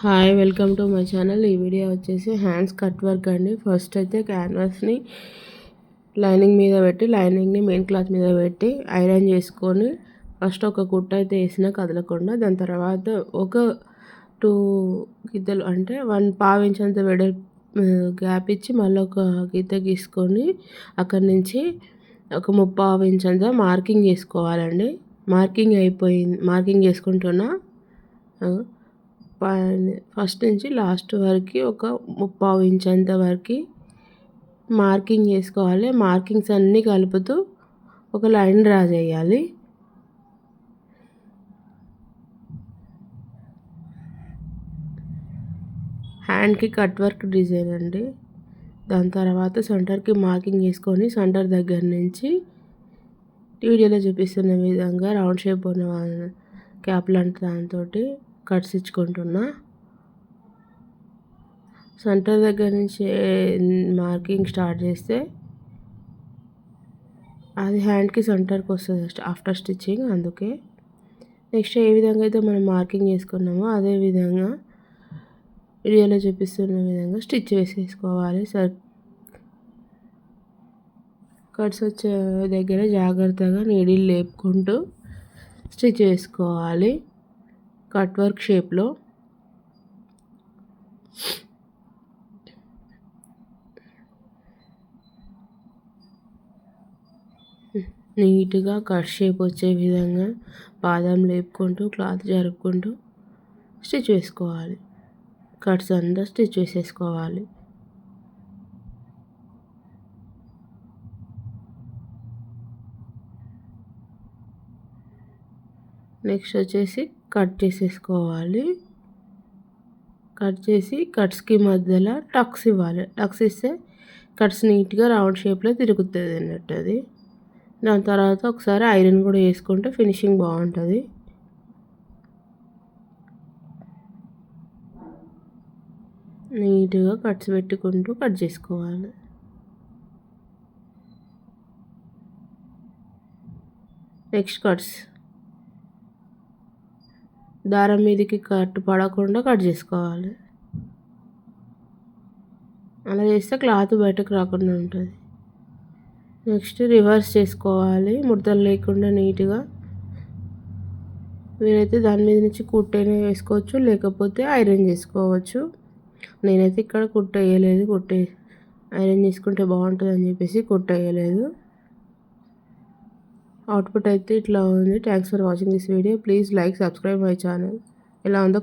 Hi welcome to my channel. ఈ video వచ్చేసి hands cut work అండి. ఫస్ట్ అయితే క్యాన్వాస్ని లైనింగ్ మీద పెట్టి లైనింగ్ని మెయిన్ క్లాత్ మీద పెట్టి ఐరన్ చేసుకొని ఫస్ట్ ఒక కుట్ట అయితే వేసినా కదలకుండా, దాని తర్వాత ఒక 2 గీతలు అంటే 1/2 ఇంచ్ అంత గ్యాప్ ఇచ్చి మళ్ళీ ఒక గీత గీసుకొని అక్కడి నుంచి ఒక 3/4 ఇంచ్ అంతా మార్కింగ్ చేసుకోవాలండి. మార్కింగ్ చేసుకుంటున్నా. ఫస్ట్ నుంచి లాస్ట్ వరకు ఒక 3/4 ఇంచ్ అంత వరకు మార్కింగ్ చేసుకోవాలి. మార్కింగ్స్ అన్నీ కలుపుతూ ఒక లైన్ డ్రా చేయాలి. హ్యాండ్కి కట్ వర్క్ డిజైన్ అండి. దాని తర్వాత సెంటర్కి మార్కింగ్ చేసుకొని సెంటర్ దగ్గర నుంచి వీడియోలో చూపిస్తున్న విధంగా రౌండ్ షేప్ ఉన్న క్యాప్ లాంటి దాంతో కట్స్ ఇచ్చుకుంటున్నా. సెంటర్ దగ్గర నుంచి మార్కింగ్ స్టార్ట్ చేస్తే అది హ్యాండ్కి సెంటర్కి వస్తుంది ఆఫ్టర్ స్టిచ్చింగ్. అందుకే నెక్స్ట్ ఏ విధంగా అయితే మనం మార్కింగ్ చేసుకున్నామో అదే విధంగా వీడియోలో చూపిస్తున్న విధంగా స్టిచ్ వేసేసుకోవాలి. కట్స్ వచ్చే దగ్గర జాగ్రత్తగా నీడిల్ లేపుకుంటూ స్టిచ్ వేసుకోవాలి కట్ వర్క్ షేప్లో. నీట్గా కట్ షేప్ వచ్చే విధంగా పాదం లేపుకుంటూ క్లాత్ జరుపుకుంటూ స్టిచ్ వేసుకోవాలి. కట్స్ అంతా స్టిచ్ వేసేసుకోవాలి. నెక్స్ట్ వచ్చేసి కట్ చేసేసుకోవాలి. కట్ చేసి కట్స్కి మధ్యలో టక్స్ ఇవ్వాలి. టక్స్ ఇస్తే కట్స్ నీట్గా రౌండ్ షేప్లో తిరుగుతుంది అన్నట్టు అది. దాని తర్వాత ఒకసారి ఐరన్ కూడా వేసుకుంటే ఫినిషింగ్ బాగుంటుంది. నీట్గా కట్స్ పెట్టుకుంటూ కట్ చేసుకోవాలి. నెక్స్ట్ కట్స్ దారం మీదకి కట్ పడకుండా కట్ చేసుకోవాలి. అలా చేస్తే క్లాత్ బయటకు రాకుండా ఉంటుంది. నెక్స్ట్ రివర్స్ చేసుకోవాలి ముడతలు లేకుండా నీట్గా. మీరైతే దాని మీద నుంచి కుట్టైనా వేసుకోవచ్చు, లేకపోతే ఐరన్ చేసుకోవచ్చు. నేనైతే ఇక్కడ కుట్ట వేయలేదు, ఐరన్ చేసుకుంటే బాగుంటుంది అని చెప్పేసి కుట్ట వేయలేదు. అవుట్పుట్ అయితే ఇట్లా ఉంది. Thanks for watching this video. Please like, subscribe my channel. ఎలా ఉందో